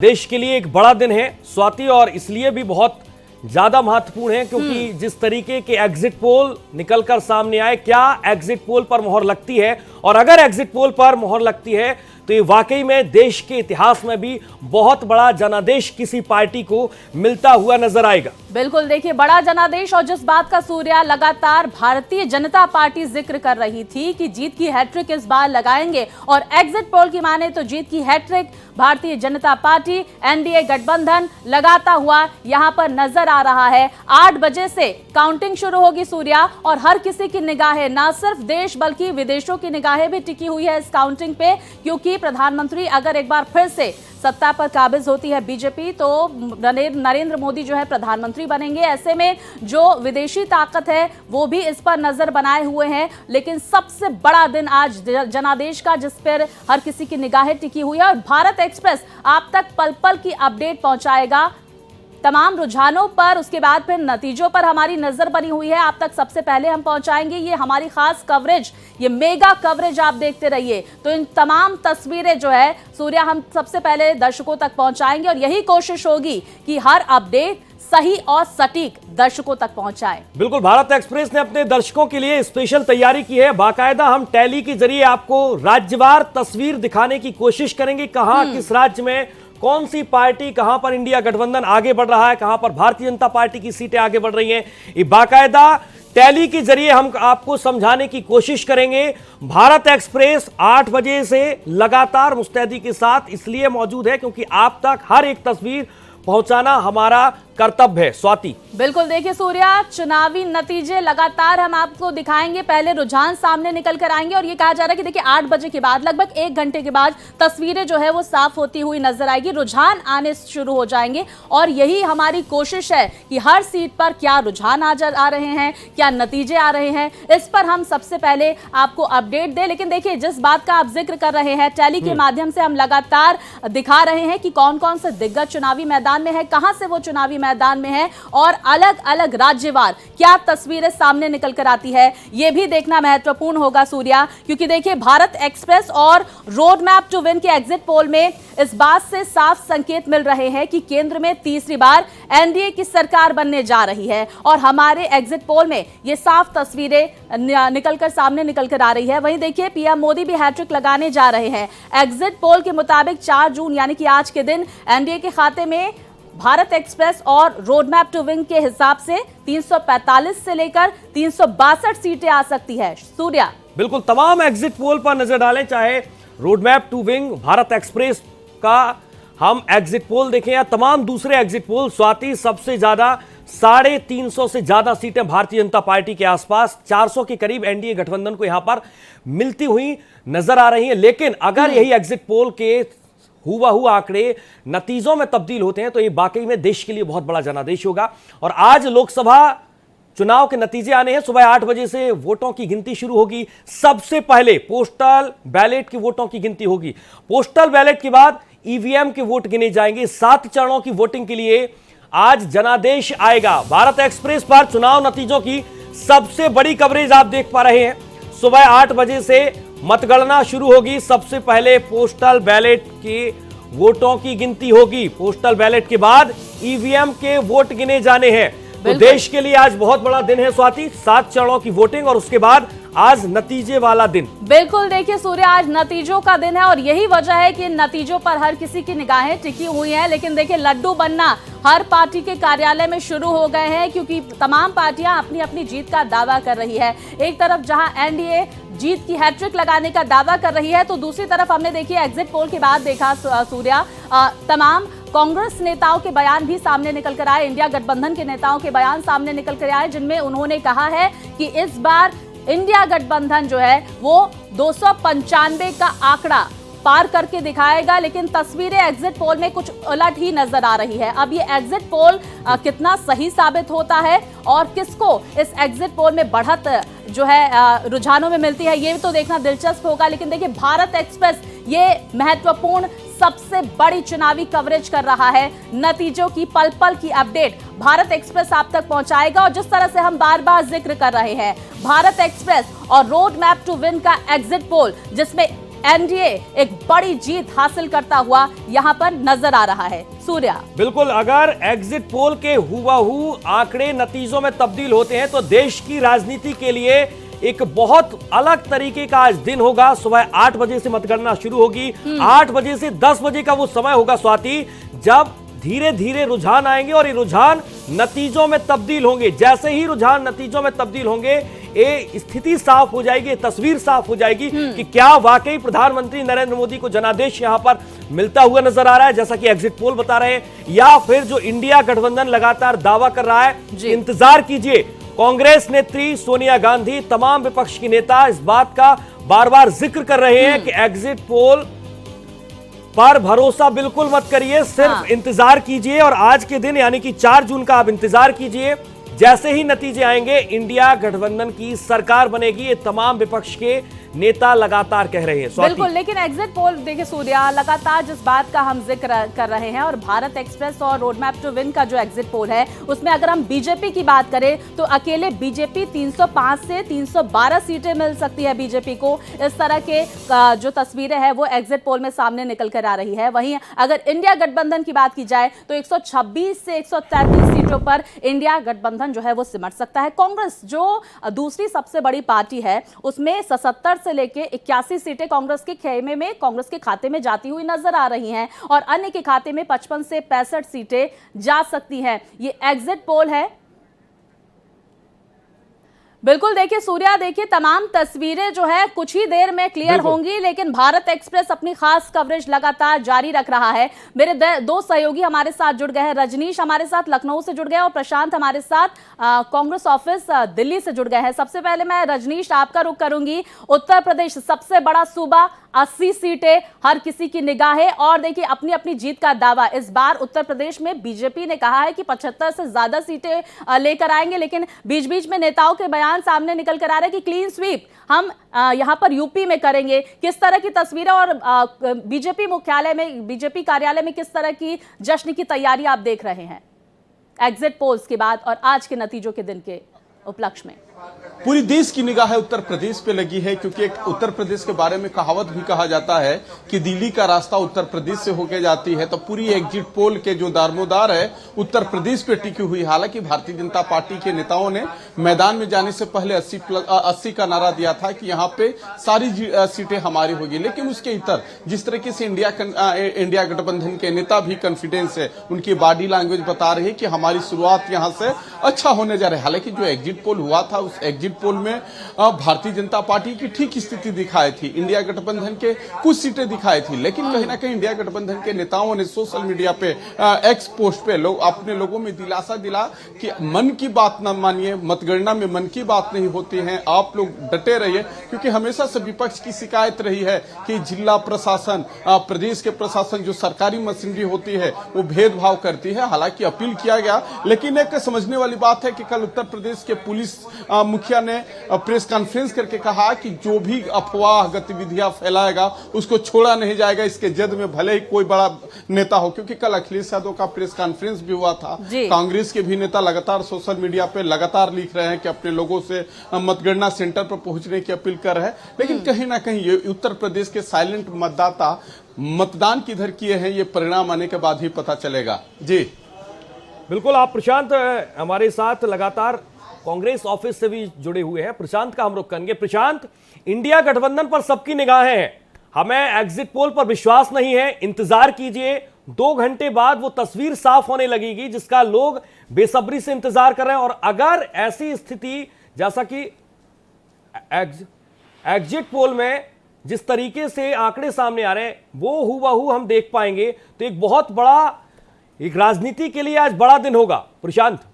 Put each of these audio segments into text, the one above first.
देश के लिए एक बड़ा दिन है स्वाति, और इसलिए भी बहुत ज्यादा महत्वपूर्ण है क्योंकि जिस तरीके के एग्जिट पोल निकलकर सामने आए, क्या एग्जिट पोल पर मोहर लगती है, और अगर एग्जिट पोल पर मोहर लगती है तो ये वाकई में देश के इतिहास में भी बहुत बड़ा जनादेश किसी पार्टी को मिलता हुआ नजर आएगा। बिल्कुल, देखिए बड़ा जनादेश। और जिस बात का सूर्या लगातार भारतीय जनता पार्टी जिक्र कर रही थी कि जीत की हैट्रिक इस बार लगाएंगे, और एग्जिट पोल की माने तो जीत की hat trick Bharatiya Janata party NDA गठबंधन लगाता हुआ यहां पर नजर आ रहा है। 8 बजे से काउंटिंग शुरू होगी सूर्या, और हर किसी की निगाहें न सिर्फ देश बल्कि विदेशों की निगाहें भी टिकी हुई है इस काउंटिंग पे, क्योंकि प्रधानमंत्री अगर एक बार फिर से सत्ता पर काबिज होती है बीजेपी तो नरेंद्र मोदी जो है प्रधानमंत्री बनेंगे। ऐसे में जो विदेशी ताकत है वो भी इस पर नजर बनाए हुए हैं, लेकिन सबसे बड़ा दिन आज जनादेश का जिस पर हर किसी की निगाहें टिकी हुई है। और भारत एक्सप्रेस आप तक पल पल की अपडेट पहुंचाएगा तमाम रुझानों पर, उसके बाद फिर नतीजों पर हमारी नजर बनी हुई है। आप तक सबसे पहले हम पहुंचाएंगे ये हमारी खास कवरेज, ये मेगा कवरेज आप देखते रहिए। तो इन तमाम तस्वीरें जो है सूर्या हम सबसे पहले दर्शकों तक पहुंचाएंगे, और यही कोशिश होगी कि हर अपडेट सही और सटीक दर्शकों तक पहुंचाए। बिल्कुल, भारत एक्सप्रेस ने अपने दर्शकों के लिए स्पेशल तैयारी की है। बाकायदा हम टैली के जरिए आपको राज्यवार तस्वीर दिखाने की कोशिश करेंगे, कहां किस राज्य में कौन सी पार्टी, कहां पर इंडिया गठबंधन आगे बढ़ रहा है, कहां पर भारतीय जनता पार्टी की सीटें आगे बढ़ रही हैं। ये बाकायदा टैली के जरिए हम आपको समझाने की कोशिश करेंगे। भारत एक्सप्रेस 8 बजे से लगातार मुस्तैदी के साथ इसलिए मौजूद है क्योंकि आप तक हर एक तस्वीर पहुंचाना हमारा कर्तव्य है। स्वाति, बिल्कुल, देखिए सूर्या, चुनावी नतीजे लगातार हम आपको दिखाएंगे। पहले रुझान सामने निकल कर आएंगे, और ये कहा जा रहा है कि देखिए 8 बजे के बाद लगभग 1 घंटे के बाद तस्वीरें जो है वो साफ होती हुई नजर आएगी, रुझान आने शुरू हो जाएंगे। और यही हमारी कोशिश है कि हर सीट पर क्या रुझान आ रहे हैं, क्या नतीजे आ रहे हैं, इस पर हम सबसे पहले आपको अपडेट दें। लेकिन देखिए जिस बात का आप जिक्र कर रहे हैं, टैली के माध्यम से हम लगातार दिखा रहे हैं कि कौन कौन से दिग्गज चुनावी मैदान में है, कहां से वो चुनावी मैदान में है, और अलग अलग राज्यवार क्या तस्वीरें सामने निकल कर आती है, यह भी देखना महत्वपूर्ण होगा सूर्या। क्योंकि देखिए भारत एक्सप्रेस और रोड मैप टू विन के एग्जिट पोल में इस बात से साफ संकेत मिल रहे हैं कि केंद्र में तीसरी बार एनडीए की सरकार बनने जा रही है, और हमारे एग्जिट पोल में ये साफ तस्वीरें निकलकर सामने निकलकर आ रही है। वहीं देखिए पीएम मोदी भी हैट्रिक लगाने जा रहे हैं। एग्जिट पोल के मुताबिक 4 जून यानी कि आज के दिन एनडीए के खाते में भारत एक्सप्रेस और रोड मैप टू विन के हिसाब से 345 से लेकर 362 सीटें आ सकती है। सूर्या, बिल्कुल, तमाम एग्जिट पोल पर नजर डालें, चाहे road map to win, Bharat express का हम एग्जिट पोल देखें या तमाम दूसरे एग्जिट पोल, स्वाति, सबसे ज्यादा 350 से ज्यादा सीटें भारतीय जनता पार्टी के आसपास, 400 के करीब एनडीए गठबंधन को यहां पर मिलती हुई नजर आ रही है। लेकिन अगर यही एग्जिट पोल के हुबहू आंकड़े नतीजों में तब्दील होते हैं तो ये वाकई में देश के लिए बहुत बड़ा जनादेश होगा। और आज लोकसभा चुनाव के नतीजे आने हैं। सुबह 8 बजे से वोटों की गिनती शुरू होगी। सबसे पहले पोस्टल बैलेट की वोटों की गिनती होगी। पोस्टल बैलेट के बाद ईवीएम के वोट गिने जाएंगे। 7 चरणों की वोटिंग के लिए आज जनादेश आएगा। भारत एक्सप्रेस पर चुनाव नतीजों की सबसे बड़ी कवरेज आप देख पा रहे हैं। सुबह 8 बजे से मतगणना शुरू होगी। सबसे पहले पोस्टल बैलेट के वोटों की गिनती होगी। पोस्टल बैलेट के बाद ईवीएम के वोट गिने जाने हैं। तो देश के लिए आज बहुत बड़ा दिन है स्वाति। 7 चरणों की वोटिंग और उसके बाद आज नतीजे वाला दिन। बिल्कुल, देखिए सूर्य, आज नतीजों का दिन है, और यही वजह है कि नतीजों पर हर किसी की निगाहें टिकी हुई हैं। लेकिन देखिए लड्डू बनना हर पार्टी के कार्यालय में शुरू हो गए हैं, क्योंकि तमाम पार्टियां अपनी अपनी जीत का दावा कर रही है। एक तरफ जहां एनडीए जीत की हैट्रिक लगाने का दावा कर रही है, तो दूसरी तरफ हमने देखिए एग्जिट पोल के बाद देखा सूर्या, तमाम कांग्रेस नेताओं के बयान भी सामने निकल कर आए, इंडिया गठबंधन के नेताओं के बयान सामने निकल कर आए, जिनमें उन्होंने कहा है कि इस बार इंडिया गठबंधन जो है वो 295 का आंकड़ा पार करके दिखाएगा। लेकिन तस्वीरें एग्जिट पोल में कुछ उलट ही नजर आ रही है। अब ये एग्जिट पोल कितना सही साबित होता है और किसको इस एग्जिट पोल में बढ़त जो है रुझानों में मिलती है, ये तो देखना दिलचस्प होगा। लेकिन देखिए भारत एक्सप्रेस ये महत्वपूर्ण सबसे बड़ी चुनावी कवरेज कर रहा है। नतीजों की पल पल की अपडेट भारत एक्सप्रेस आप तक पहुंचाएगा। और जिस तरह से हम बार बार जिक्र कर रहे हैं, भारत एक्सप्रेस और रोड मैप टू विन का एग्जिट पोल, जिसमें एनडीए एक बड़ी जीत हासिल करता हुआ यहां पर नजर आ रहा है। सूर्या, बिल्कुल, अगर एग्जिट पोल के हुबहू आंकड़े नतीजों में तब्दील होते हैं तो देश की राजनीति के लिए एक बहुत अलग तरीके का आज दिन होगा। सुबह 8 बजे से मतगणना शुरू होगी। 8 बजे से 10 बजे का वो समय होगा स्वाति, जब धीरे धीरे रुझान आएंगे और ये रुझान नतीजों में तब्दील होंगे। जैसे ही रुझान नतीजों में तब्दील होंगे, ये स्थिति साफ हो जाएगी, तस्वीर साफ हो जाएगी कि क्या वाकई प्रधानमंत्री नरेंद्र मोदी को जनादेश यहां पर मिलता हुआ नजर आ रहा है, जैसा कि एग्जिट पोल बता रहे हैं, या फिर जो इंडिया गठबंधन लगातार दावा कर रहा है। इंतजार कीजिए। कांग्रेस नेत्री सोनिया गांधी, तमाम विपक्ष के नेता इस बात का बार बार जिक्र कर रहे हैं कि एग्जिट पोल पर भरोसा बिल्कुल मत करिए, सिर्फ इंतजार कीजिए। और आज के दिन यानी कि 4 जून का आप इंतजार कीजिए। जैसे ही नतीजे आएंगे, इंडिया गठबंधन की सरकार बनेगी, ये तमाम विपक्ष के नेता लगातार कह रहे हैं। बिल्कुल, लेकिन एग्जिट पोल देखिए सूर्या, लगातार जिस बात का हम जिक्र कर रहे हैं और भारत एक्सप्रेस और रोड मैप टू विन का जो एग्जिट पोल है, उसमें अगर हम बीजेपी की बात करें तो अकेले बीजेपी 305 से 312 सीटें मिल सकती है बीजेपी को। इस तरह के जो तस्वीरें हैं वो एग्जिट पोल में सामने निकल कर आ रही है। वहीं अगर इंडिया गठबंधन की बात की जाए तो 126 से 133 सीटों पर इंडिया गठबंधन जो है वो सिमट सकता है। कांग्रेस जो दूसरी सबसे बड़ी पार्टी है, उसमें 77 से लेके 81 सीटें कांग्रेस के खेमे में, कांग्रेस के खाते में जाती हुई नजर आ रही हैं और अन्य के खाते में 55 से 65 सीटें जा सकती हैं। ये एग्जिट पोल है। बिल्कुल, देखिए सूर्या, देखिए तमाम तस्वीरें जो है कुछ ही देर में क्लियर होंगी, लेकिन भारत एक्सप्रेस अपनी खास कवरेज लगातार जारी रख रहा है। मेरे 2 सहयोगी हमारे साथ जुड़ गए हैं। रजनीश हमारे साथ लखनऊ से जुड़ गए और प्रशांत हमारे साथ कांग्रेस ऑफिस दिल्ली से जुड़ गए हैं। सबसे पहले मैं रजनीश आपका रुख करूंगी। उत्तर प्रदेश सबसे बड़ा सूबा, 80 सीटें हर किसी की निगाहें, और देखिए अपनी अपनी जीत का दावा। इस बार उत्तर प्रदेश में बीजेपी ने कहा है कि 75 से ज्यादा सीटें लेकर आएंगे, लेकिन बीच बीच में नेताओं के बयान सामने निकल कर आ रहे हैं कि क्लीन स्वीप हम यहां पर यूपी में करेंगे। किस तरह की तस्वीरें और बीजेपी मुख्यालय में, बीजेपी कार्यालय में किस तरह की जश्न की तैयारी आप देख रहे हैं एग्जिट पोल्स के बाद और आज के नतीजों के दिन के उपलक्ष्य में? पूरी देश की निगाह उत्तर प्रदेश पे लगी है, क्योंकि एक उत्तर प्रदेश के बारे में कहावत भी कहा जाता है कि दिल्ली का रास्ता उत्तर प्रदेश से होकर जाती है। तो पूरी एग्जिट पोल के जो दारोमदार है उत्तर प्रदेश पे टिकी हुई। हालांकि भारतीय जनता पार्टी के नेताओं ने मैदान में जाने से पहले 80 का नारा दिया था कि यहाँ पे सारी सीटें हमारी होगी, लेकिन उसके इतर जिस तरीके से इंडिया गठबंधन के नेता भी कॉन्फिडेंस है, उनकी बॉडी लैंग्वेज बता रही है कि हमारी शुरुआत यहाँ से अच्छा होने जा रही है। हालांकि जो एग्जिट पोल हुआ था, उस एग्जिट पोल में भारतीय जनता पार्टी की ठीक स्थिति दिखाई थी, इंडिया गठबंधन के कुछ सीटें दिखाई थी, लेकिन कहीं ना कहीं इंडिया गठबंधन के नेताओं ने सोशल मीडिया पे एक्स पोस्ट पे अपने लोगों में दिलासा दिला कि मन की बात न मानिए, मतगणना में मन की बात नहीं होती है, आप लोग डटे रहिए। क्योंकि हमेशा से विपक्ष की शिकायत रही है कि जिला प्रशासन, प्रदेश के प्रशासन, जो सरकारी मशीनरी होती है वो भेदभाव करती है। हालांकि अपील किया गया, लेकिन एक समझने वाली बात है कि कल उत्तर प्रदेश के पुलिस मुखिया ने प्रेस कॉन्फ्रेंस करके कहा कि जो भी अफवाह गतिविधियां फैलाएगा उसको छोड़ा नहीं जाएगा, इसके जद में भले ही कोई बड़ा नेता हो। क्योंकि कल अखिलेश यादव का प्रेस कॉन्फ्रेंस भी हुआ था। कांग्रेस के भी नेता लगातार सोशल मीडिया पे लगातार लिख रहे हैं कि अपने लोगों से मतगणना सेंटर पर पहुंचने की अपील कर रहे हैं, लेकिन कहीं ना कहीं ये उत्तर प्रदेश के साइलेंट मतदाता मतदान किधर किए हैं, ये परिणाम आने के बाद ही पता चलेगा। जी बिल्कुल, आप प्रशांत हमारे साथ लगातार कांग्रेस ऑफिस से भी जुड़े हुए हैं। प्रशांत का हम रुख करेंगे। प्रशांत, इंडिया गठबंधन पर सबकी निगाहें हैं, हमें एग्जिट पोल पर विश्वास नहीं है, इंतजार कीजिए, 2 घंटे बाद वो तस्वीर साफ होने लगेगी जिसका लोग बेसब्री से इंतजार कर रहे हैं। और अगर ऐसी स्थिति जैसा कि एग्जिट पोल में जिस तरीके से आंकड़े सामने आ रहे हैं वो हुबहू हम देख पाएंगे, तो एक बहुत बड़ा, एक राजनीति के लिए आज बड़ा दिन होगा। प्रशांत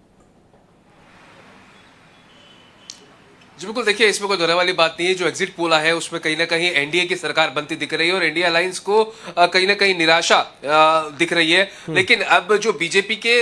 जी बिल्कुल, देखिए इसमें कोई दोहराने वाली बात नहीं है। जो एग्जिट पोल है उसमें कहीं ना कहीं एनडीए की सरकार बनती दिख रही है और इंडिया अलायंस को कहीं ना कहीं निराशा दिख रही है। लेकिन अब जो बीजेपी के,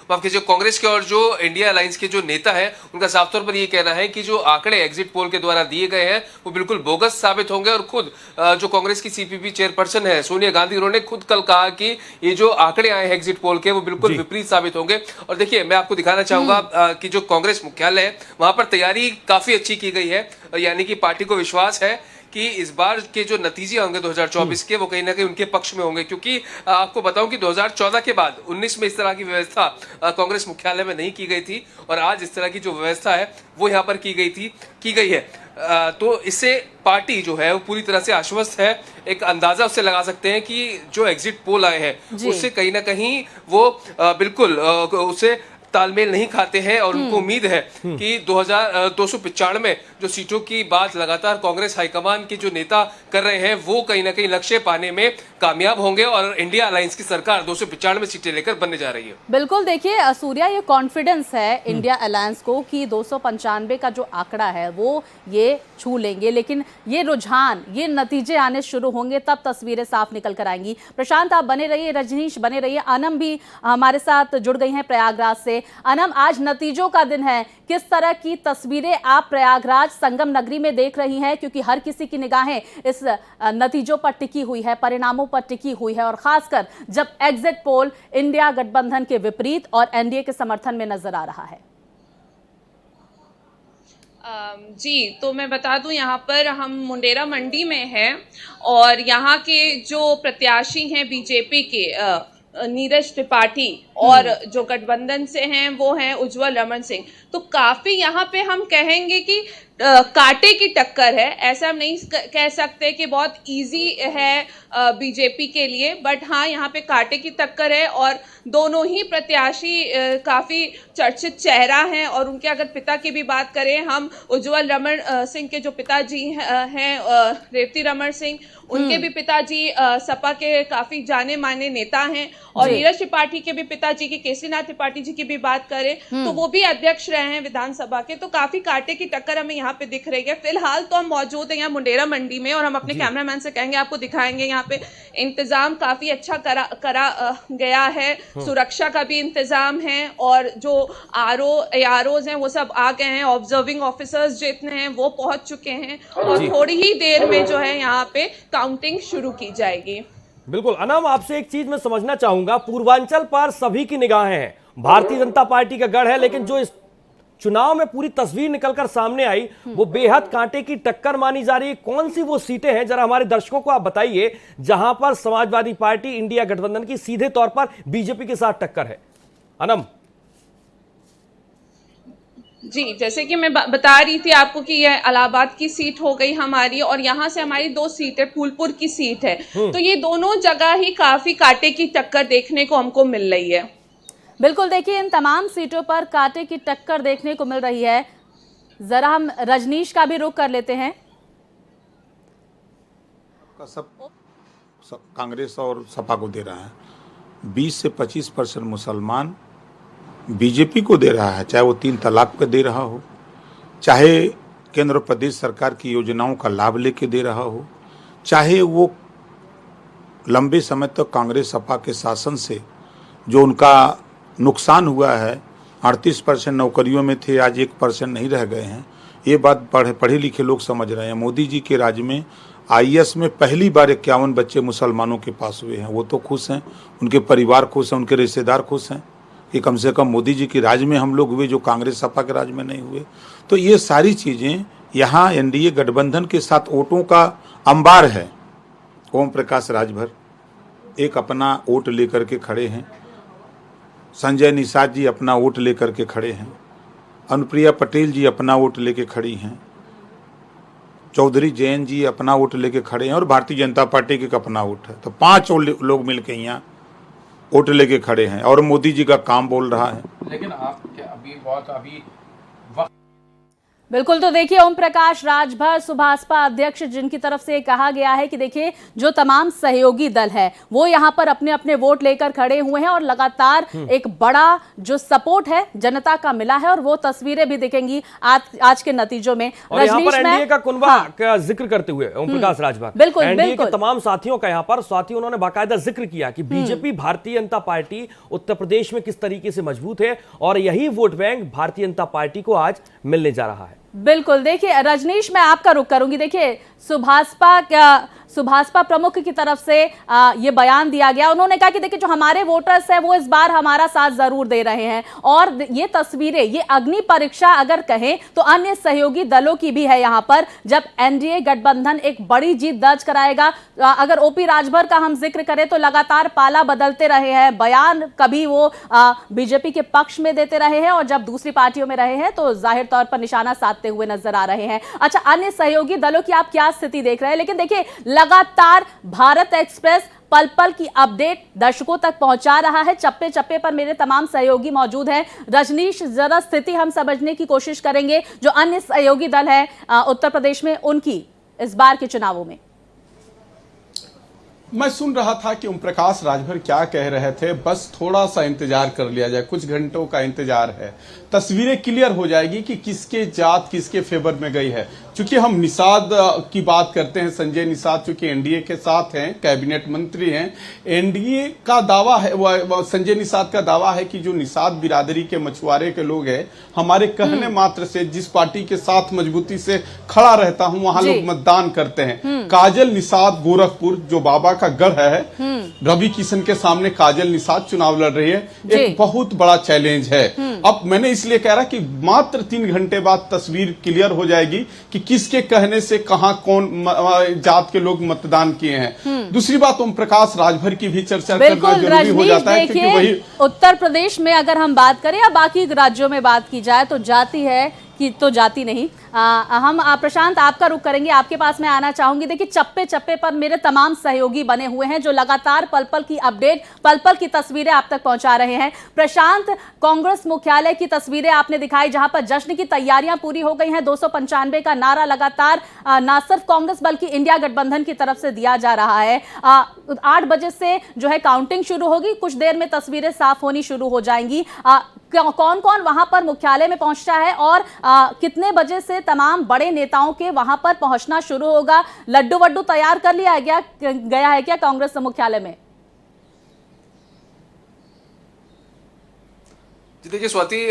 माफ कीजिए, कांग्रेस के और जो इंडिया अलायंस के जो नेता है उनका साफ तौर पर यह कहना है कि जो आंकड़े एग्जिट पोल के द्वारा दिए गए हैं वो बिल्कुल बोगस साबित होंगे। और खुद जो कांग्रेस की सीपीपी चेयरपर्सन है सोनिया गांधी, उन्होंने खुद कल कहा कि ये जो आंकड़े आए हैं एग्जिट पोल के वो बिल्कुल विपरीत साबित होंगे। और देखिए मैं आपको दिखाना चाहूंगा कि जो कांग्रेस मुख्यालय है वहां पर तैयारी काफी अच्छी की गई है, यानी कि पार्टी को विश्वास है कि इस बार के जो नतीजे होंगे 2024 के, वो कहीं ना कहीं उनके पक्ष में होंगे, क्योंकि आपको बताऊं कि 2014 के बाद 19 में इस तरह की व्यवस्था कांग्रेस मुख्यालय में नहीं की गई थी, और आज इस तरह की जो व्यवस्था है वो यहाँ पर की गई है। तो इससे पार्टी जो है वो पूरी तरह से आश्वस्त है। एक अंदाजा उससे लगा सकते हैं कि जो एग्जिट पोल आए हैं उससे कहीं ना कहीं वो बिल्कुल उससे तालमेल नहीं खाते हैं, और उनको उम्मीद है कि 295 जो सीटों की बात लगातार कांग्रेस हाईकमान के जो नेता कर रहे हैं वो कहीं ना कहीं लक्ष्य पाने में कामयाब होंगे, और इंडिया अलायंस की सरकार 295 सीटें लेकर बनने जा रही है। बिल्कुल, देखिए सूर्या, ये कॉन्फिडेंस है इंडिया अलायंस को कि 295 का जो आंकड़ा है वो ये छू लेंगे, लेकिन ये रुझान, ये नतीजे आने शुरू होंगे तब तस्वीरें साफ निकल कर आएंगी। प्रशांत, आप बने रहिए, रजनीश बने रहिए, अनम भी हमारे साथ जुड़ गई हैं प्रयागराज से। अनम, आज नतीजों का दिन है, किस तरह की तस्वीरें आप प्रयागराज संगम नगरी में देख रही हैं, क्योंकि हर किसी की निगाहें इस नतीजों पर टिकी हुई है, परिणामों पर टिकी हुई है, और खासकर जब एग्जिट पोल इंडिया गठबंधन के विपरीत और एनडीए के समर्थन में नजर आ रहा है। जी, तो मैं बता दूं, यहाँ पर हम मुंडेरा मंडी में हैं और यहाँ के जो प्रत्याशी हैं बीजेपी के नीरज त्रिपाठी, और जो गठबंधन से हैं वो हैं उज्जवल रमन सिंह। तो काफ़ी यहाँ पे हम कहेंगे कि कांटे की टक्कर है। ऐसा हम नहीं कह सकते कि बहुत इजी है बीजेपी के लिए, बट हाँ, यहाँ पे कांटे की टक्कर है, और दोनों ही प्रत्याशी काफ़ी चर्चित चेहरा हैं। और उनके अगर पिता की भी बात करें हम, उज्जवल रमन सिंह के जो पिताजी हैं रेवती रमन सिंह, उनके भी पिताजी सपा के काफ़ी जाने माने नेता हैं। और नीरज त्रिपाठी के भी पिताजी की, केसीनाथ त्रिपाठी जी की भी बात करें तो वो भी अध्यक्ष रहे हैं विधानसभा के। तो काफ़ी कांटे की टक्कर हमें यहाँ पे दिख रही है। फिलहाल तो हम मौजूद हैं यहाँ मुंडेरा मंडी में, और हम अपने कैमरामैन से कहेंगे आपको दिखाएंगे। यहाँ पे इंतजाम काफी अच्छा करा गया है, सुरक्षा का भी इंतजाम है, और जो आरओज हैं वो सब आ गए हैं, ऑब्जर्विंग ऑफिसर्स जितने हैं वो पहुंच चुके हैं, और थोड़ी ही देर में जो है यहाँ पे काउंटिंग शुरू की जाएगी। बिल्कुल अनम, आपसे एक चीज मैं समझना चाहूंगा, पूर्वांचल पर सभी की निगाहें हैं, भारतीय जनता पार्टी का गढ़ है, लेकिन जो इस चुनाव में पूरी तस्वीर निकलकर सामने आई वो बेहद कांटे की टक्कर मानी जा रही है। कौन सी वो सीटें हैं, जरा हमारे दर्शकों को आप बताइए, जहां पर समाजवादी पार्टी इंडिया गठबंधन की सीधे तौर पर बीजेपी के साथ टक्कर है। अनम जी, जैसे कि मैं बता रही थी आपको कि यह इलाहाबाद की सीट हो गई हमारी, और यहाँ से हमारी 2 सीटें फूलपुर की सीट है। तो ये दोनों जगह ही काफी कांटे की टक्कर देखने को हमको मिल रही है। बिल्कुल, देखिए इन तमाम सीटों पर कांटे की टक्कर देखने को मिल रही है। जरा हम रजनीश का भी रुख कर लेते हैं। सब कांग्रेस और सपा को दे रहा है, 20 से 25% मुसलमान बीजेपी को दे रहा है, चाहे वो 3 तलाक पे दे रहा हो, चाहे केंद्र और प्रदेश सरकार की योजनाओं का लाभ लेके दे रहा हो, चाहे वो लंबे समय तक कांग्रेस सपा के शासन से जो उनका नुकसान हुआ है, 38% नौकरियों में थे, आज 1% नहीं रह गए हैं। ये बात पढ़े लिखे लोग समझ रहे हैं। मोदी जी के राज में आईएएस में पहली बार 51 बच्चे मुसलमानों के पास हुए हैं। वो तो खुश हैं, उनके परिवार खुश हैं, उनके रिश्तेदार खुश हैं कि कम से कम मोदी जी के राज में हम लोग हुए, जो कांग्रेस सपा के राज में नहीं हुए। तो ये सारी चीज़ें यहाँ एनडीए गठबंधन के साथ वोटों का अंबार है। ओम प्रकाश राजभर एक अपना वोट लेकर के खड़े हैं, संजय निषाद जी अपना वोट लेकर के खड़े हैं, अनुप्रिया पटेल जी अपना वोट लेके खड़ी हैं, चौधरी जैन जी अपना वोट लेके खड़े हैं, और भारतीय जनता पार्टी के अपना वोट है। तो 5 लोग मिलकर यहाँ वोट लेके खड़े हैं, और मोदी जी का काम बोल रहा है। लेकिन आप क्या अभी बिल्कुल, तो देखिए ओम प्रकाश राजभर सुभाषपा अध्यक्ष, जिनकी तरफ से कहा गया है कि देखिए जो तमाम सहयोगी दल है वो यहाँ पर अपने अपने वोट लेकर खड़े हुए हैं, और लगातार एक बड़ा जो सपोर्ट है जनता का मिला है, और वो तस्वीरें भी दिखेंगी आज के नतीजों में। और यहाँ पर एनडीए का कुनबा का जिक्र करते हुए ओम प्रकाश राजभर, बिल्कुल एनडीए के तमाम साथियों का यहाँ पर साथियों उन्होंने बाकायदा जिक्र किया कि बीजेपी भारतीय जनता पार्टी उत्तर प्रदेश में किस तरीके से मजबूत है, और यही vote bank Bharatiya Janata party को आज मिलने जा रहा है। बिल्कुल, देखिए रजनीश, मैं आपका रुख करूंगी। देखिए सुभाषपा प्रमुख की तरफ से ये बयान दिया गया। उन्होंने कहा कि देखिए जो हमारे वोटर्स हैं वो इस बार हमारा साथ जरूर दे रहे हैं, और ये तस्वीरें, ये अग्नि परीक्षा अगर कहें तो अन्य सहयोगी दलों की भी है यहाँ पर, जब एनडीए गठबंधन एक बड़ी जीत दर्ज कराएगा। अगर ओपी राजभर का हम जिक्र करें तो लगातार पाला बदलते रहे हैं, बयान कभी वो बीजेपी के पक्ष में देते रहे हैं और जब दूसरी पार्टियों में रहे हैं तो जाहिर तौर पर निशाना साधते हुए नजर आ रहे हैं। अच्छा, अन्य सहयोगी दलों की आप क्या स्थिति देख रहे हैं? लेकिन देखिए लगातार भारत एक्सप्रेस पल पल की अपडेट दर्शकों तक पहुंचा रहा है। चप्पे चप्पे पर मेरे तमाम सहयोगी मौजूद हैं। रजनीश, जरा स्थिति हम समझने की कोशिश करेंगे जो अन्य सहयोगी दल है उत्तर प्रदेश में, उनकी इस बार के चुनावों में। मैं सुन रहा था कि ओम प्रकाश राजभर क्या कह रहे थे, बस थोड़ा सा इंतजार कर लिया जाए, कुछ घंटों का इंतजार है, तस्वीरें क्लियर हो जाएगी कि किसके जात किसके फेवर में गई है। चूंकि हम निषाद की बात करते हैं, संजय निषाद चूंकि एनडीए के साथ हैं, कैबिनेट मंत्री हैं, एनडीए का दावा है, संजय निषाद का दावा है कि जो निषाद बिरादरी के मछुआरे के लोग हैं, हमारे कहने मात्र से जिस पार्टी के साथ मजबूती से खड़ा रहता हूं वहां लोग मतदान करते हैं। काजल निषाद गोरखपुर जो बाबा का गढ़ है, रवि किशन के सामने काजल निषाद चुनाव लड़ रही है, एक बहुत बड़ा चैलेंज है। अब मैंने इसलिए कह रहा कि मात्र 3 घंटे बाद तस्वीर क्लियर हो जाएगी कि किसके कहने से कहां कौन जात के लोग मतदान किए हैं। दूसरी बात, ओम प्रकाश राजभर की भी चर्चा करना जरूरी हो जाता है, क्योंकि वही उत्तर प्रदेश में अगर हम बात करें या बाकी राज्यों में बात की जाए तो जाती है कि तो जाती नहीं। हम प्रशांत आपका रुख करेंगे, आपके पास मैं आना चाहूंगी। देखिए चप्पे चप्पे पर मेरे तमाम सहयोगी बने हुए हैं जो लगातार पल पल की अपडेट, पल पल की तस्वीरें आप तक पहुंचा रहे हैं। प्रशांत, कांग्रेस मुख्यालय की तस्वीरें आपने दिखाई जहां पर जश्न की तैयारियां पूरी हो गई हैं। 295 का नारा लगातार ना सिर्फ कांग्रेस बल्कि इंडिया गठबंधन की तरफ से दिया जा रहा है। 8 बजे से जो है काउंटिंग शुरू होगी, कुछ देर में तस्वीरें साफ होनी शुरू हो जाएंगी। कौन कौन वहां पर मुख्यालय में पहुंचता है और कितने बजे से तमाम बड़े नेताओं के वहां पर पहुंचना शुरू होगा? लड्डू वड्डू तैयार कर लिया गया है क्या कांग्रेस मुख्यालय में? जी देखिए स्वाति,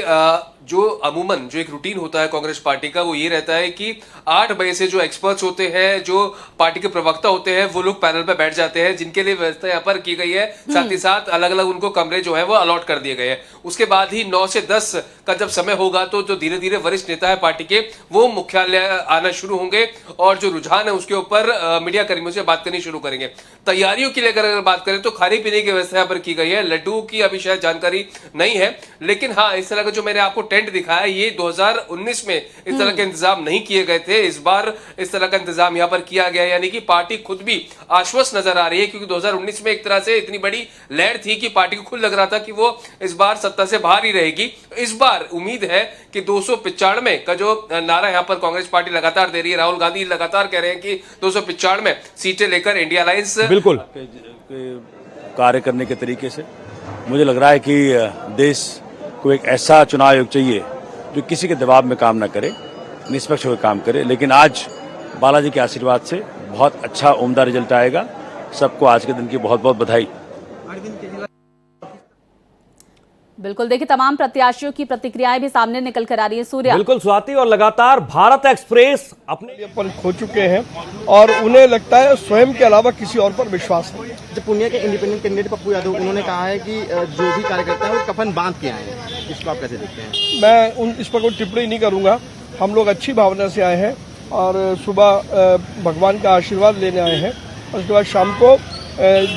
जो अमूमन जो एक रूटीन होता है कांग्रेस पार्टी का वो ये रहता है कि 8 बजे से जो एक्सपर्ट्स होते हैं, जो पार्टी के प्रवक्ता होते हैं, वो लोग पैनल पर बैठ जाते हैं, जिनके लिए व्यवस्था यहाँ पर की गई है। साथ ही साथ अलग अलग उनको कमरे जो है वो अलॉट कर दिए गए हैं। उसके बाद ही 9 से 10 का जब समय होगा तो जो धीरे धीरे वरिष्ठ नेता है पार्टी के, वो मुख्यालय आना शुरू होंगे और जो रुझान है उसके ऊपर मीडिया कर्मियों से बात करनी शुरू करेंगे। तैयारियों की लेकर अगर बात करें तो खाने पीने की व्यवस्था यहाँ पर की गई है। लड्डू की अभी शायद जानकारी नहीं है, लेकिन हाँ, इस तरह का जो मैंने आपको टेंट दिखाया, ये 2019 में इस तरह के इंतजाम नहीं किए गए थे। इस बार इस तरह का इंतजाम यहाँ पर किया गया, यानी कि पार्टी खुद भी आश्वस्त नजर आ रही है, क्योंकि 2019 में एक तरह से इतनी बड़ी लहर थी कि पार्टी को खुद लग रहा था कि वो इस बार सत्ता से बाहर ही रहेगी। इस बार उम्मीद है कि 295 का जो नारा यहाँ पर कांग्रेस पार्टी लगातार दे रही है, राहुल गांधी लगातार कह रहे हैं कि 295 सीटें लेकर इंडिया अलायंस बिल्कुल कार्य करने के तरीके से मुझे लग रहा है कि देश को एक ऐसा चुनाव आयोग चाहिए जो किसी के दबाव में काम ना करे, निष्पक्ष होकर काम करे। लेकिन आज बालाजी के आशीर्वाद से बहुत अच्छा उम्दा रिजल्ट आएगा। सबको आज के दिन की बहुत बहुत बधाई। बिल्कुल, देखिए तमाम प्रत्याशियों की प्रतिक्रियाएं भी सामने निकल कर आ रही है। सूर्या, बिल्कुल स्वाति, और लगातार भारत एक्सप्रेस अपने पर खो चुके हैं और उन्हें लगता है स्वयं के अलावा किसी और पर विश्वास नहीं। जो पुनिया के इंडिपेंडेंट कैंडिडेट पप्पू यादव, उन्होंने कहा है कि जो भी कार्यकर्ता है वो कफन बांध के आए हैं, इसको आप कैसे देखते हैं? मैं इस पर कोई टिप्पणी नहीं करूंगा। हम लोग अच्छी भावना से आए हैं और सुबह भगवान का आशीर्वाद लेने आए हैं और उसके बाद शाम को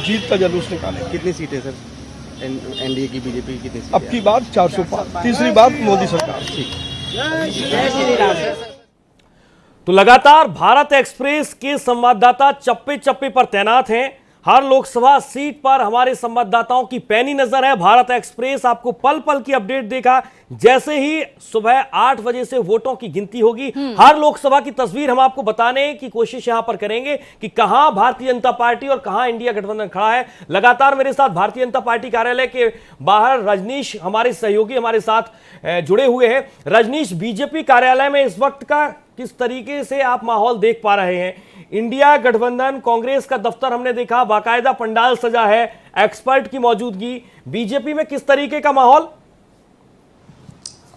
जीत का जुलूस निकालेंगे। कितनी सीटें सर एनडीए की, बीजेपी की कितनी? अब की बार 405, तीसरी बार मोदी सरकार। तो लगातार भारत एक्सप्रेस के संवाददाता चप्पे चप्पे पर तैनात हैं। हर लोकसभा सीट पर हमारे संवाददाताओं की पैनी नजर है। भारत एक्सप्रेस आपको पल पल की अपडेट देगा। जैसे ही सुबह 8 बजे से वोटों की गिनती होगी, हर लोकसभा की तस्वीर हम आपको बताने की कोशिश यहां पर करेंगे कि कहां भारतीय जनता पार्टी और कहां इंडिया गठबंधन खड़ा है। लगातार मेरे साथ भारतीय जनता पार्टी कार्यालय के बाहर रजनीश, हमारे सहयोगी, हमारे साथ जुड़े हुए हैं। रजनीश, बीजेपी कार्यालय में इस वक्त का किस तरीके से आप माहौल देख पा रहे हैं? इंडिया गठबंधन कांग्रेस का दफ्तर हमने देखा, बाकायदा पंडाल सजा है, एक्सपर्ट की मौजूदगी। बीजेपी में किस तरीके का माहौल?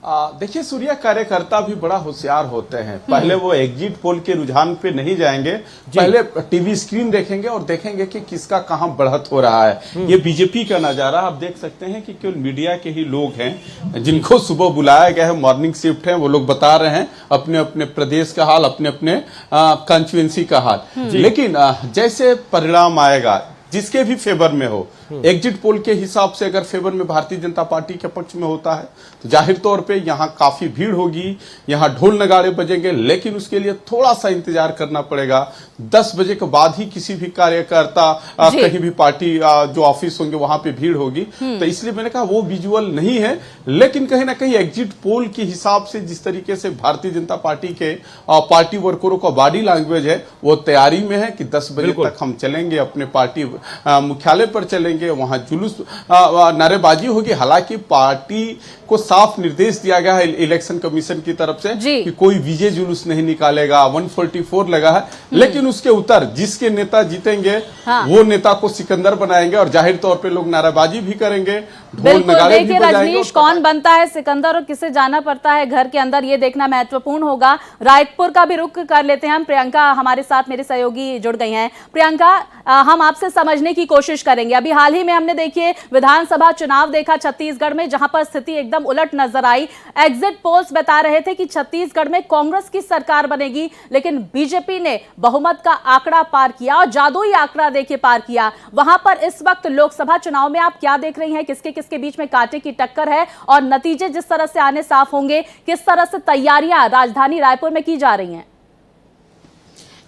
देखिए सूर्या, कार्यकर्ता भी बड़ा होशियार होते हैं। पहले वो एग्जिट पोल के रुझान पे नहीं जाएंगे, पहले टीवी स्क्रीन देखेंगे और देखेंगे कि किसका कहां बढ़त हो रहा है। ये बीजेपी का नजारा आप देख सकते हैं कि केवल मीडिया के ही लोग हैं जिनको सुबह बुलाया गया है, मॉर्निंग शिफ्ट है, वो लोग बता रहे हैं अपने अपने प्रदेश का हाल, अपने अपने कॉन्स्टिट्यूएंसी का हाल। लेकिन जैसे परिणाम आएगा जिसके भी फेवर में हो, एग्जिट पोल के हिसाब से अगर फेवर में भारतीय जनता पार्टी के पक्ष में होता है तो जाहिर तौर पे यहाँ काफी भीड़ होगी, यहाँ ढोल नगाड़े बजेंगे। लेकिन उसके लिए थोड़ा सा इंतजार करना पड़ेगा। 10 बजे के बाद ही किसी भी कार्यकर्ता कहीं भी पार्टी जो ऑफिस होंगे वहां पे भीड़ होगी। तो इसलिए मैंने कहा वो विजुअल नहीं है, लेकिन कहीं ना कहीं एग्जिट पोल के हिसाब से जिस तरीके से भारतीय जनता पार्टी के पार्टी वर्करों का बॉडी लैंग्वेज है वो तैयारी में है कि 10 बजे तक हम चलेंगे, अपने पार्टी मुख्यालय पर चलेंगे, वहां जुलूस नारेबाजी होगी। हालांकि पार्टी को साफ निर्देश दिया गया है इलेक्शन कमीशन की तरफ से कि कोई विजय जुलूस नहीं निकालेगा। 144 लगा है, लेकिन उसके उत्तर जिसके नेता जीतेंगे वो नेता को सिकंदर बनाएंगे और जाहिर तौर पे लोग नारेबाजी भी करेंगे, ढोल नगाड़े भी बजाएंगे। रजनीश, कौन बनता है सिकंदर और किसे जाना पड़ता है घर के अंदर, ये देखना महत्वपूर्ण होगा। रायपुर का भी रुख कर लेते हैं हम। प्रियंका हमारे साथ, मेरे सहयोगी जुड़ गई हैं। प्रियंका, हम आपसे समझने की कोशिश करेंगे। अभी हाल ही में हमने देखिए विधानसभा चुनाव देखा छत्तीसगढ़ में, जहां पर स्थिति एकदम उलट नजर आई। एग्जिट पोल्स बता रहे थे कि छत्तीसगढ़ में कांग्रेस की सरकार बनेगी, लेकिन बीजेपी ने बहुमत का आंकड़ा पार किया और जादुई आंकड़ा देखिए पार किया। वहां पर इस वक्त लोकसभा चुनाव में आप क्या देख रही हैं? किसके किसके बीच में कांटे की टक्कर है और नतीजे जिस तरह से आने साफ होंगे, किस तरह से तैयारियां राजधानी रायपुर में की जा रही हैं?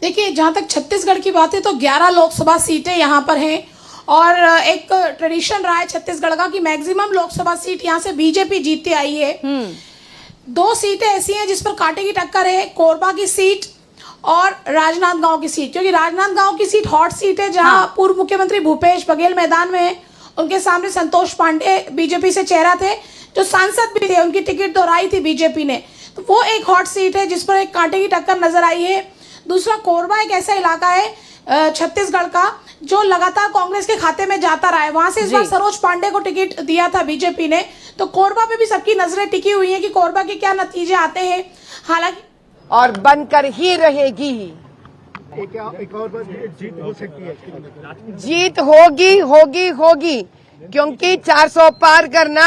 देखिए, जहां तक छत्तीसगढ़ की बात है तो 11 लोकसभा सीटें यहां पर हैं और एक ट्रेडिशन रहा है छत्तीसगढ़ का कि मैक्सिमम लोकसभा सीट यहां से बीजेपी जीतती आई है। 2 सीटें ऐसी हैं जिस पर कांटे की टक्कर है, कोरबा की सीट और राजनांदगांव की सीट, क्योंकि राजनांदगांव की सीट हॉट सीट है जहां पूर्व मुख्यमंत्री भूपेश बघेल मैदान में है। उनके सामने संतोष पांडे बीजेपी से चेहरा थे, जो सांसद भी थे, उनकी टिकट दोहराई थी बीजेपी ने, तो वो एक हॉट सीट है जिस पर एक कांटे की टक्कर नजर आई है। दूसरा, कोरबा एक ऐसा इलाका है छत्तीसगढ़ का जो लगातार कांग्रेस के खाते में जाता रहा है। वहां से इस बार सरोज पांडे को टिकट दिया था बीजेपी ने, तो कोरबा पे भी सबकी नजरें टिकी हुई हैं कि कोरबा के क्या नतीजे आते हैं। हालांकि और बनकर ही रहेगी, एक और बार जीत हो सकती है, जीत होगी होगी होगी, क्योंकि 400 पार करना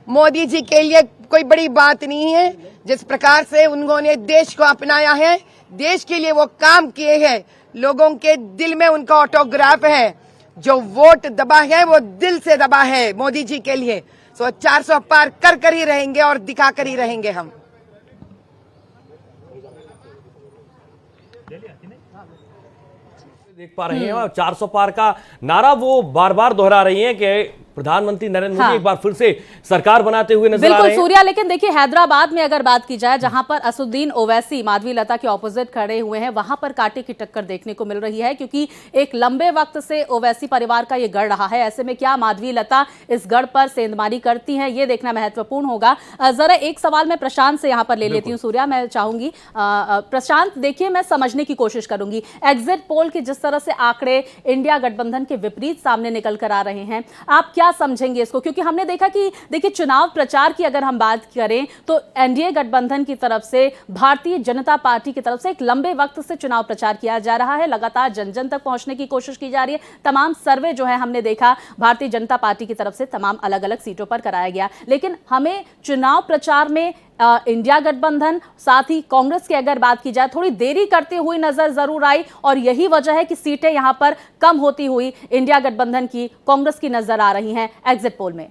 मोदी जी के लिए कोई बड़ी बात नहीं है। जिस प्रकार से उन्होंने देश को अपनाया है, देश के लिए वो काम किए हैं, लोगों के दिल में उनका ऑटोग्राफ है। जो वोट दबा है वो दिल से दबा है मोदी जी के लिए। सो 400 पार कर ही रहेंगे और दिखा कर ही रहेंगे हम। देख पा रहे हैं और 400 पार का नारा वो बार बार दोहरा रही हैं कि प्रधानमंत्री नरेंद्र मोदी एक बार फिर से सरकार बनाते हुए नजर आ रहे हैं। बिल्कुल सूर्या, लेकिन देखिए हैदराबाद में अगर बात की जाए, जहां पर असुद्दीन ओवैसी माधवी लता के ऑपोजिट खड़े हुए हैं, वहां पर कांटे की टक्कर देखने को मिल रही है, क्योंकि एक लंबे वक्त से ओवैसी परिवार का ये गढ़ रहा है। ऐसे में क्या माधवी लता इस गढ़ पर सेंधमारी करती हैं, ये देखना महत्वपूर्ण होगा। जरा एक सवाल मैं प्रशांत से यहां पर ले लेती हूँ। सूर्या, मैं चाहूंगी प्रशांत, देखिए मैं समझने की कोशिश करूंगी, एग्जिट पोल के जिस तरह से आंकड़े इंडिया गठबंधन के विपरीत सामने निकल कर आ रहे हैं, आप क्या समझेंगे इसको? क्योंकि हमने देखा कि देखिए चुनाव प्रचार की अगर हम बात करें तो एनडीए गठबंधन की तरफ से, भारतीय जनता पार्टी की तरफ से एक लंबे वक्त से चुनाव प्रचार किया जा रहा है, लगातार जन जन तक पहुंचने की कोशिश की जा रही है। तमाम सर्वे जो है हमने देखा भारतीय जनता पार्टी की तरफ से तमाम अलग अलग सीटों पर कराया गया, लेकिन हमें चुनाव प्रचार में इंडिया गठबंधन साथ ही कांग्रेस की अगर बात की जाए थोड़ी देरी करते हुए नजर जरूर आई, और यही वजह है कि सीटें यहां पर कम होती हुई इंडिया गठबंधन की, कांग्रेस की नजर आ रही हैं एग्जिट पोल में।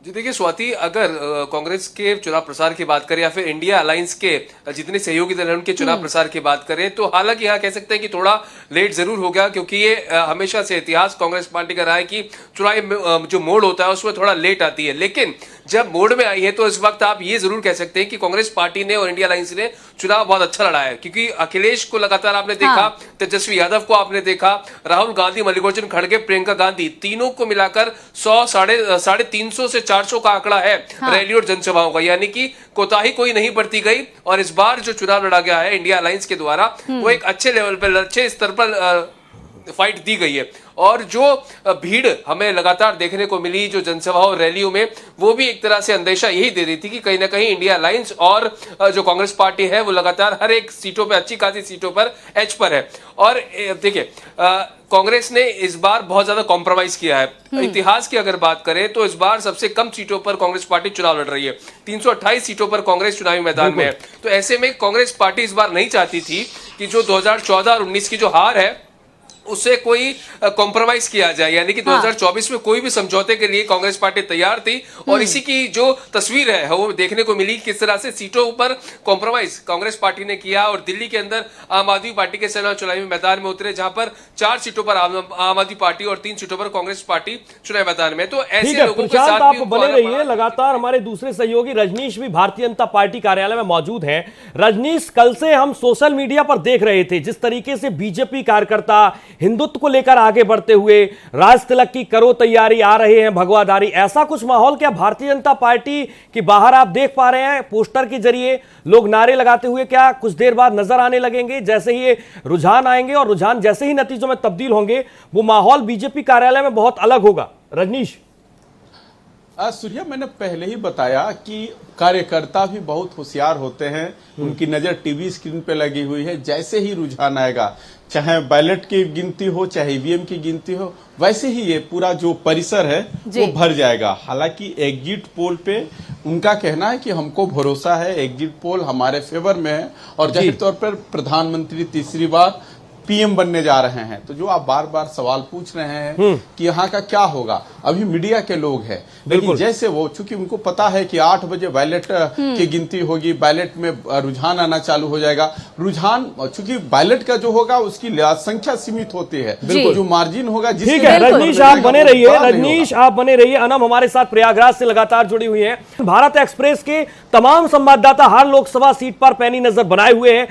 जी देखिए स्वाति, अगर कांग्रेस के चुनाव प्रसार की बात करें या फिर इंडिया अलायंस के जितने सहयोगी दल हैं उनके चुनाव प्रसार की बात करें, तो हालांकि यहाँ कह सकते हैं कि थोड़ा लेट जरूर हो गया, क्योंकि ये हमेशा से इतिहास कांग्रेस पार्टी का रहा है कि चुनाव जो मोड़ होता है उसमें थोड़ा लेट आती है। लेकिन जब मोड़ में आई है तो इस वक्त आप ये जरूर कह सकते हैं कि कांग्रेस पार्टी ने और इंडिया अलायंस ने चुनाव बहुत अच्छा लड़ा है, क्योंकि अखिलेश को लगातार आपने देखा, तेजस्वी यादव को आपने देखा, राहुल गांधी, मल्लिकार्जुन खड़गे, प्रियंका गांधी, तीनों को मिलाकर 100 साढ़े 300 से 400 का आंकड़ा है रैली और जनसभाओं का, यानी कि कोताही कोई नहीं बरती गई। और इस बार जो चुनाव लड़ा गया है इंडिया अलायंस के द्वारा वो एक अच्छे लेवल पर, अच्छे स्तर पर फाइट दी गई है। और जो भीड़ हमें लगातार देखने को मिली जो जनसभाओं रैलियों में, वो भी एक तरह से अंदेशा यही दे रही थी कि कहीं ना कहीं इंडिया अलायंस और जो कांग्रेस पार्टी है वो लगातार हर एक सीटों पे, अच्छी खासी सीटों पर एच पर है। और देखिए कांग्रेस ने इस बार बहुत ज्यादा कॉम्प्रोमाइज किया है। इतिहास की अगर बात करें तो इस बार सबसे कम सीटों पर कांग्रेस पार्टी चुनाव लड़ रही है। 328 सीटों पर कांग्रेस चुनावी मैदान में है। तो ऐसे में कांग्रेस पार्टी इस बार नहीं चाहती थी कि जो 2014 और 19 की जो हार है उससे कोई कॉम्प्रोमाइज किया जाए, यानी कि 2024 में कोई भी समझौते के लिए कांग्रेस पार्टी तैयार थी। और इसी की जो तस्वीर है वो देखने को मिली किस तरह से सीटों पर कॉम्प्रोमाइज कांग्रेस पार्टी ने किया। और दिल्ली के अंदर आम आदमी पार्टी के सेना चुनावी मैदान में उतरे, जहां पर 4 सीटों पर आम आदमी पार्टी और 3 सीटों पर कांग्रेस पार्टी चुनावी मैदान में। तो ऐसे लोगों के साथ आप बने रहिए लगातार। हमारे दूसरे सहयोगी रजनीश भी भारतीय जनता पार्टी कार्यालय में मौजूद हैं। रजनीश, कल से हम सोशल मीडिया पर देख रहे थे जिस तरीके से बीजेपी कार्यकर्ता हिंदुत्व को लेकर आगे बढ़ते हुए, राज तिलक की करो तैयारी, आ रहे हैं भगवाधारी, ऐसा कुछ माहौल क्या भारतीय जनता पार्टी की बाहर आप देख पा रहे हैं? पोस्टर के जरिए लोग नारे लगाते हुए क्या कुछ देर बाद नजर आने लगेंगे? जैसे ही ये रुझान आएंगे और रुझान जैसे ही नतीजों में तब्दील होंगे, वो माहौल बीजेपी कार्यालय में बहुत अलग होगा। रजनीश, सूर्या, मैंने पहले ही बताया कि कार्यकर्ता भी बहुत होशियार होते हैं। उनकी नजर टीवी स्क्रीन पे लगी हुई है। जैसे ही रुझान आएगा, चाहे बैलेट की गिनती हो, चाहे ईवीएम की गिनती हो, वैसे ही ये पूरा जो परिसर है वो भर जाएगा। हालांकि एग्जिट पोल पे उनका कहना है कि हमको भरोसा है, एग्जिट पोल हमारे फेवर में है और जाहिर तौर पर प्रधानमंत्री तीसरी बार पीएम बनने जा रहे हैं। तो जो आप बार बार सवाल पूछ रहे हैं कि यहाँ का क्या होगा, अभी मीडिया के लोग हैं, लेकिन जैसे वो, चूंकि उनको पता है कि 8 बजे बैलेट की गिनती होगी, बैलेट में रुझान आना चालू हो जाएगा। रुझान, चूंकि बैलेट का जो होगा उसकी संख्या सीमित होती है, जो मार्जिन होगा। ठीक है रजनीश, आप बने रहिए। रजनीश, आप बने रहिए। अनम हमारे साथ प्रयागराज से लगातार जुड़ी हुई है। भारत एक्सप्रेस के तमाम संवाददाता हर लोकसभा सीट पर पैनी नजर बनाए हुए हैं।